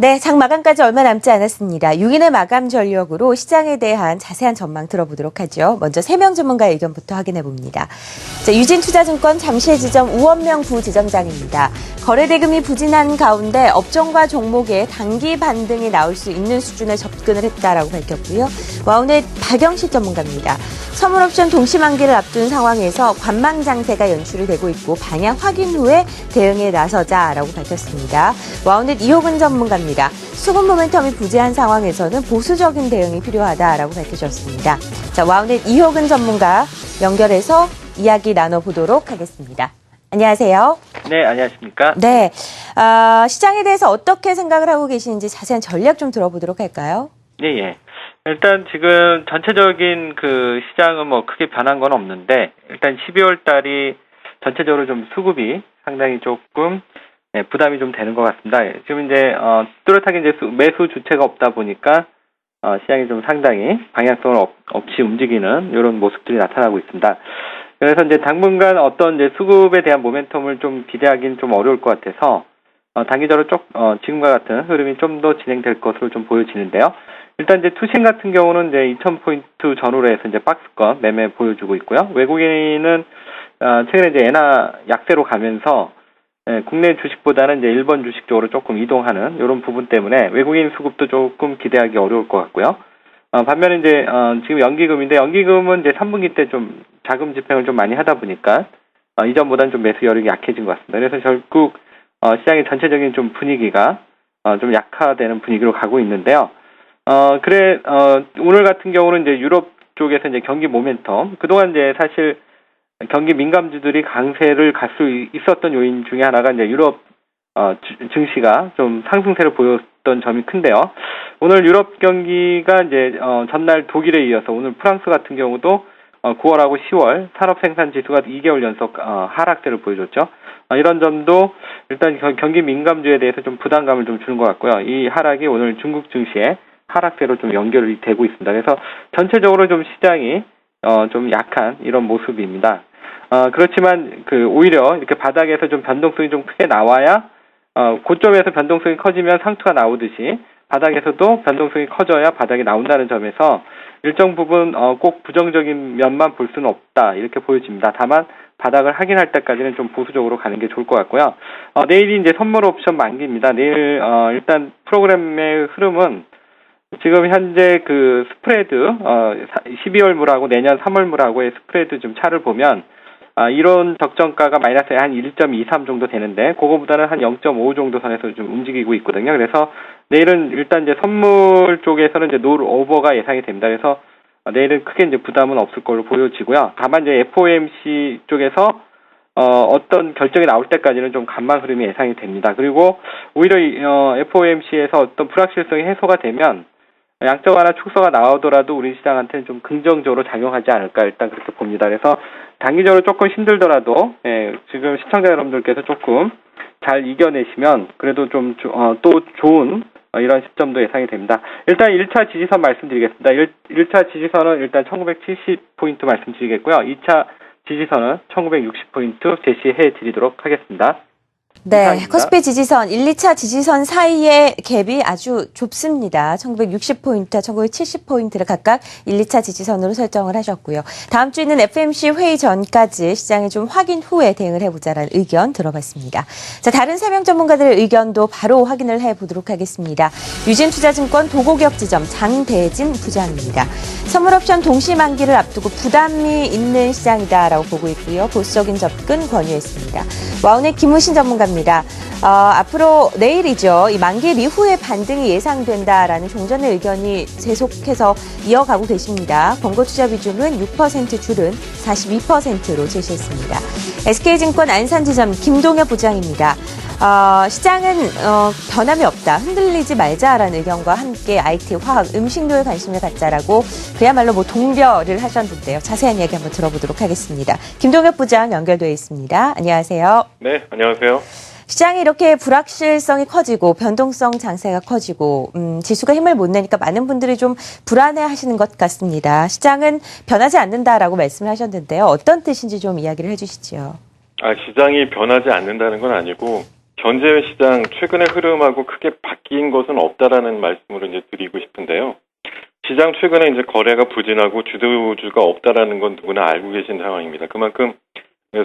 네, 장 마감까지 얼마 남지 않았습니다. 6일의 마감 전력으로 시장에 대한 자세한 전망 들어보도록 하죠. 먼저 3명 전문가의 의견부터 확인해 봅니다. 자, 유진투자증권 잠실 지점 우원명 부지점장입니다. 거래 대금이 부진한 가운데 업종과 종목에 단기 반등이 나올 수 있는 수준에 접근을 했다라고 밝혔고요. 와우넷 박영식 전문가입니다. 선물옵션 동시 만기를 앞둔 상황에서 관망 장세가 연출이 되고 있고 방향 확인 후에 대응에 나서자라고 밝혔습니다. 와우넷 이호근 전문가입니다. 수급 모멘텀이 부재한 상황에서는 보수적인 대응이 필요하다라고 밝히셨습니다. 자, 와우넷 이호근 전문가 연결해서 이야기 나눠보도록 하겠습니다. 안녕하세요. 네, 안녕하십니까? 네, 시장에 대해서 어떻게 생각을 하고 계시는지 자세한 전략 좀 들어보도록 할까요? 네, 예. 일단 지금 전체적인 그 시장은 뭐 크게 변한 건 없는데, 일단 12월 달이 전체적으로 좀 수급이 상당히 조금 부담이 좀 되는 것 같습니다. 지금 이제 뚜렷하게 이제 매수 주체가 없다 보니까 시장이 좀 상당히 방향성을 없이 움직이는 이런 모습들이 나타나고 있습니다. 그래서 이제 당분간 어떤 이제 수급에 대한 모멘텀을 좀 기대하기는 좀 어려울 것 같아서 단기적으로 지금과 같은 흐름이 좀 더 진행될 것으로 좀 보여지는데요. 일단 이제 투신 같은 경우는 이제 2,000포인트 전후로 해서 이제 박스권 매매 보여주고 있고요. 외국인은 최근에 이제 엔화 약세로 가면서 국내 주식보다는 이제 일본 주식 쪽으로 조금 이동하는 이런 부분 때문에 외국인 수급도 조금 기대하기 어려울 것 같고요. 반면에 이제 지금 연기금인데 연기금은 이제 3분기 때 좀 자금 집행을 좀 많이 하다 보니까 이전보다는 좀 매수 여력이 약해진 것 같습니다. 그래서 결국 시장의 전체적인 좀 분위기가 좀 약화되는 분위기로 가고 있는데요. 오늘 같은 경우는 이제 유럽 쪽에서 이제 경기 모멘텀, 그동안 이제 사실 경기 민감주들이 강세를 갈 수 있었던 요인 중에 하나가 이제 유럽 증시가 좀 상승세를 보였던 점이 큰데요. 오늘 유럽 경기가 이제 전날 독일에 이어서 오늘 프랑스 같은 경우도 9월하고 10월 산업생산지수가 2개월 연속 하락세를 보여줬죠. 이런 점도 일단 경기 민감주에 대해서 좀 부담감을 좀 주는 것 같고요. 이 하락이 오늘 중국 증시에 하락세로 좀 연결이 되고 있습니다. 그래서 전체적으로 좀 시장이 좀 약한 이런 모습입니다. 그렇지만 오히려 이렇게 바닥에서 좀 변동성이 좀 크게 나와야 고점에서 변동성이 커지면 상투가 나오듯이 바닥에서도 변동성이 커져야 바닥이 나온다는 점에서 일정 부분 꼭 부정적인 면만 볼 수는 없다 이렇게 보여집니다. 다만 바닥을 확인할 때까지는 좀 보수적으로 가는 게 좋을 것 같고요. 내일이 이제 선물 옵션 만기입니다. 내일 일단 프로그램의 흐름은 지금 현재 그 스프레드 12월물하고 내년 3월물하고의 스프레드 좀 차를 보면 이론 적정가가 마이너스 한 1.23 정도 되는데 그거보다는 한 0.5 정도 선에서 좀 움직이고 있거든요. 그래서 내일은 일단 이제 선물 쪽에서는 이제 놀 오버가 예상이 됩니다. 그래서 내일은 크게 이제 부담은 없을 걸로 보여지고요. 다만 이제 FOMC 쪽에서 어떤 결정이 나올 때까지는 좀 간만 흐름이 예상이 됩니다. 그리고 오히려 FOMC에서 어떤 불확실성이 해소가 되면 양적 완화 축소가 나오더라도 우리 시장한테는 좀 긍정적으로 작용하지 않을까 일단 그렇게 봅니다. 그래서 단기적으로 조금 힘들더라도 지금 시청자 여러분들께서 조금 잘 이겨내시면 그래도 좀 또 좋은 이런 시점도 예상이 됩니다. 일단 1차 지지선 말씀드리겠습니다. 1차 지지선은 일단 1970포인트 말씀드리겠고요. 2차 지지선은 1960포인트 제시해 드리도록 하겠습니다. 네, 이상입니다. 코스피 지지선 1, 2차 지지선 사이의 갭이 아주 좁습니다. 1960포인트, 1970포인트를 각각 1, 2차 지지선으로 설정을 하셨고요. 다음 주 있는 FMC 회의 전까지 시장에 좀 확인 후에 대응을 해보자라는 의견 들어봤습니다. 자, 다른 3명 전문가들의 의견도 바로 확인을 해보도록 하겠습니다. 유진투자증권 도곡역 지점 장대진 부장입니다. 선물옵션 동시 만기를 앞두고 부담이 있는 시장이다라고 보고 있고요. 보수적인 접근 권유했습니다. 와우넷 김우신 전문가입니다. 앞으로 내일이죠. 이 만기 이후에 반등이 예상된다라는 종전의 의견이 계속해서 이어가고 계십니다. 권고투자 비중은 6% 줄은 42%로 제시했습니다. SK증권 안산지점 김동엽 부장입니다. 시장은 변함이 없다. 흔들리지 말자라는 의견과 함께 IT, 화학, 음식료에 관심을 갖자라고 그야말로 동별을 하셨는데요. 자세한 이야기 한번 들어보도록 하겠습니다. 김동엽 부장 연결되어 있습니다. 안녕하세요. 네, 안녕하세요. 시장이 이렇게 불확실성이 커지고 변동성 장세가 커지고 지수가 힘을 못 내니까 많은 분들이 좀 불안해하시는 것 같습니다. 시장은 변하지 않는다라고 말씀을 하셨는데요. 어떤 뜻인지 좀 이야기를 해주시죠. 시장이 변하지 않는다는 건 아니고 전자외 시장 최근의 흐름하고 크게 바뀐 것은 없다라는 말씀으로 이제 드리고 싶은데요. 시장 최근에 이제 거래가 부진하고 주도주가 없다라는 건 누구나 알고 계신 상황입니다. 그만큼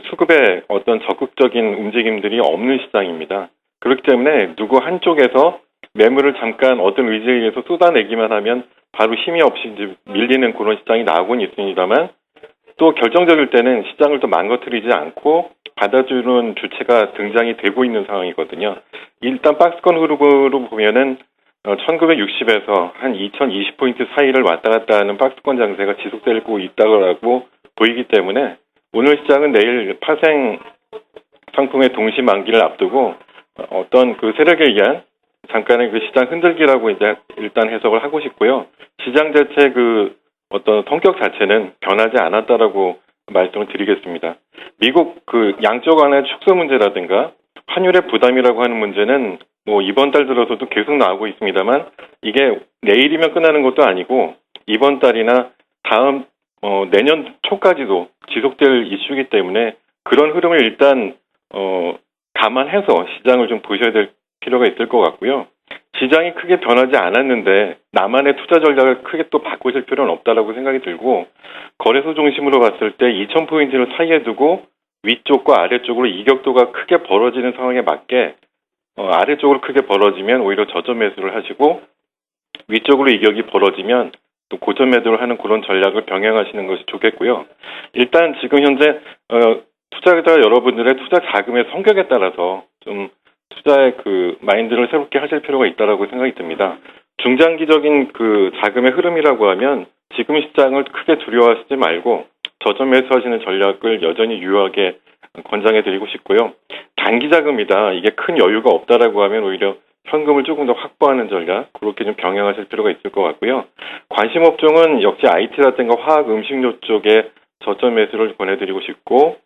수급에 어떤 적극적인 움직임들이 없는 시장입니다. 그렇기 때문에 누구 한쪽에서 매물을 잠깐 어떤 의지에 의해서 쏟아내기만 하면 바로 힘이 없이 이제 밀리는 그런 시장이 나오곤 있습니다만 또 결정적일 때는 시장을 또 망가뜨리지 않고 받아주는 주체가 등장이 되고 있는 상황이거든요. 일단 박스권 흐름으로 보면은 1960에서 한 2020포인트 사이를 왔다 갔다 하는 박스권 장세가 지속되고 있다고 보이기 때문에 오늘 시장은 내일 파생 상품의 동시 만기를 앞두고 어떤 그 세력에 의한 잠깐의 그 시장 흔들기라고 이제 일단 해석을 하고 싶고요. 시장 자체 그 어떤 성격 자체는 변하지 않았다라고 말씀을 드리겠습니다. 미국 그 양적 완화의 축소 문제라든가 환율의 부담이라고 하는 문제는 뭐 이번 달 들어서도 계속 나오고 있습니다만 이게 내일이면 끝나는 것도 아니고 이번 달이나 다음 내년 초까지도 지속될 이슈이기 때문에 그런 흐름을 일단 감안해서 시장을 좀 보셔야 될 필요가 있을 것 같고요. 시장이 크게 변하지 않았는데 나만의 투자 전략을 크게 또 바꾸실 필요는 없다라고 생각이 들고 거래소 중심으로 봤을 때 2000포인트를 사이에 두고 위쪽과 아래쪽으로 이격도가 크게 벌어지는 상황에 맞게 아래쪽으로 크게 벌어지면 오히려 저점 매수를 하시고 위쪽으로 이격이 벌어지면 또 고점 매도를 하는 그런 전략을 병행하시는 것이 좋겠고요. 일단 지금 현재 투자자 여러분들의 투자 자금의 성격에 따라서 좀 투자의 그 마인드를 새롭게 하실 필요가 있다라고 생각이 듭니다. 중장기적인 그 자금의 흐름이라고 하면 지금 시장을 크게 두려워하시지 말고 저점 매수하시는 전략을 여전히 유효하게 권장해 드리고 싶고요. 단기 자금이다. 이게 큰 여유가 없다라고 하면 오히려 현금을 조금 더 확보하는 전략 그렇게 좀 병행하실 필요가 있을 것 같고요. 관심 업종은 역시 IT라든가 화학 음식료 쪽에 저점 매수를 권해드리고 싶고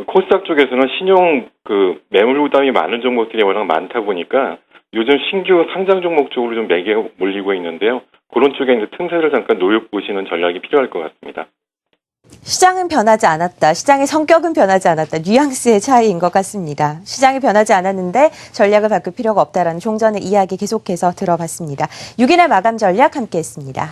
코스닥 쪽에서는 신용 그 매물 부담이 많은 종목들이 워낙 많다 보니까 요즘 신규 상장 종목 쪽으로 좀 매개 몰리고 있는데요. 그런 쪽에 이제 틈새를 잠깐 노려보시는 전략이 필요할 것 같습니다. 시장은 변하지 않았다. 시장의 성격은 변하지 않았다. 뉘앙스의 차이인 것 같습니다. 시장이 변하지 않았는데 전략을 바꿀 필요가 없다라는 종전의 이야기 계속해서 들어봤습니다. 6일의 마감 전략 함께했습니다.